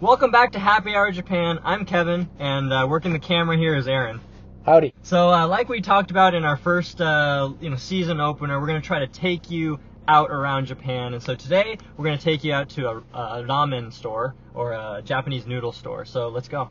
Welcome back to Happy Hour Japan. I'm Kevin, and working the camera here is Aaron. Howdy. So, like we talked about in our first, season opener, we're gonna try to take you out around Japan. And so today we're gonna take you out to a ramen store or a Japanese noodle store. So let's go.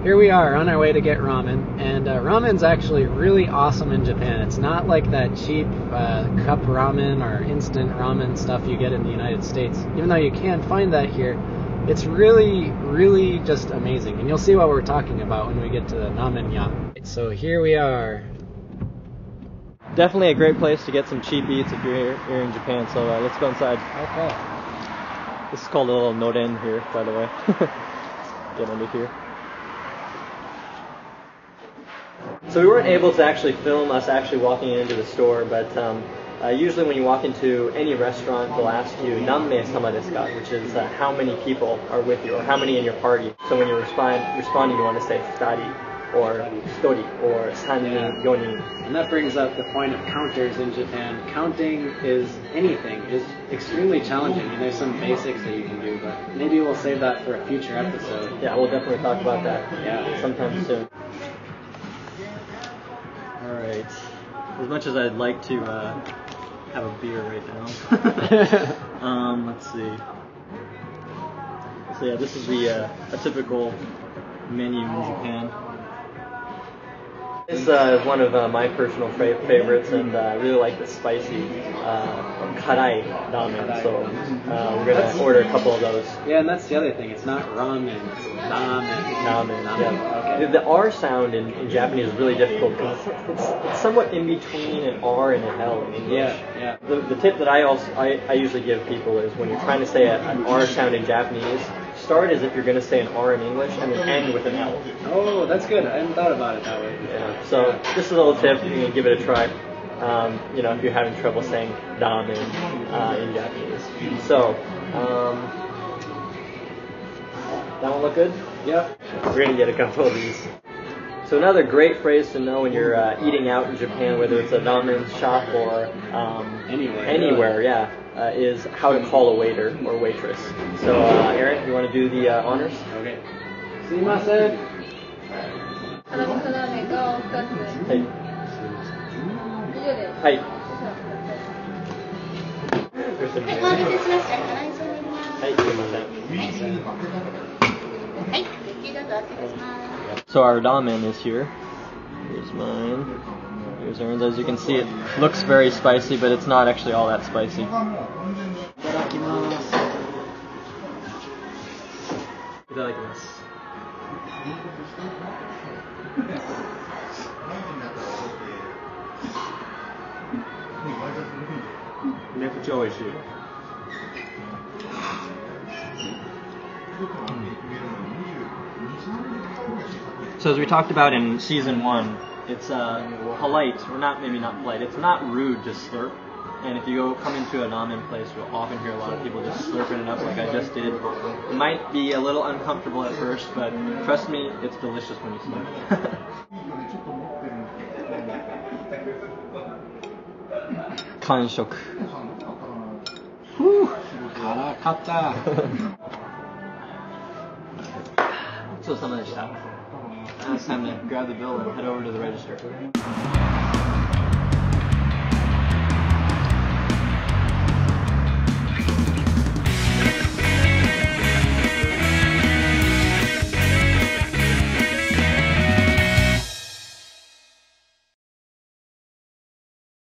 Here we are on our way to get ramen, and ramen's actually really awesome in Japan. It's not like that cheap cup ramen or instant ramen stuff you get in the United States. Even though you can find that here, it's really, really just amazing. And you'll see what we're talking about when we get to the ramen-ya. So here we are. Definitely a great place to get some cheap eats if you're here in Japan, so let's go inside. Okay. This is called a little noren here, by the way. Get under here. So we weren't able to actually film us actually walking into the store, but usually when you walk into any restaurant, they'll ask you "nanmei sama desu ka," which is how many people are with you, or how many in your party. So when you're responding, you want to say "futari," or "hitori," or "sannin," "yonin." And that brings up the point of counters in Japan. Counting is extremely challenging, and there's some basics that you can do, but maybe we'll save that for a future episode. Yeah, we'll definitely talk about that sometime soon. Alright, as much as I'd like to have a beer right now, let's see. So yeah, this is a typical menu in Japan. This is one of my personal favorites, and I really like the spicy karai ramen, so we're going to order a couple of those. Yeah, and that's the other thing, it's not ramen, it's ramen. Ramen, yeah. Okay. The R sound in Japanese is really difficult because it's somewhat in between an R and an L in English. Yeah. The tip that I usually give people is when you're trying to say an R sound in Japanese, start as if you're going to say an R in English and then end with an L. Oh, that's good. I hadn't thought about it that way. Yeah. So this is a little tip. You can give it a try. If you're having trouble saying ramen in Japanese. So that one look good? Yeah. We're gonna get a couple of these. So another great phrase to know when you're eating out in Japan, whether it's a ramen shop or anywhere, is how to call a waiter or waitress. So Aaron, you want to do the honors? Okay. Sumimasen. Hey. Hi. So our ramen is here. Here's mine. Here's Aaron's. As you can see, it looks very spicy, but it's not actually all that spicy. Itadakimasu. めちゃくちゃ美味しい。So as we talked about in season 1, it's polite, or maybe not polite, it's not rude to slurp. And if you come into a ramen place, you'll often hear a lot of people just slurping it up like I just did. It might be a little uncomfortable at first, but trust me, it's delicious when you slurp. Kanshok. Whew! Karakata! ごちそうさまでした. Now it's time to grab the bill and head over to the register.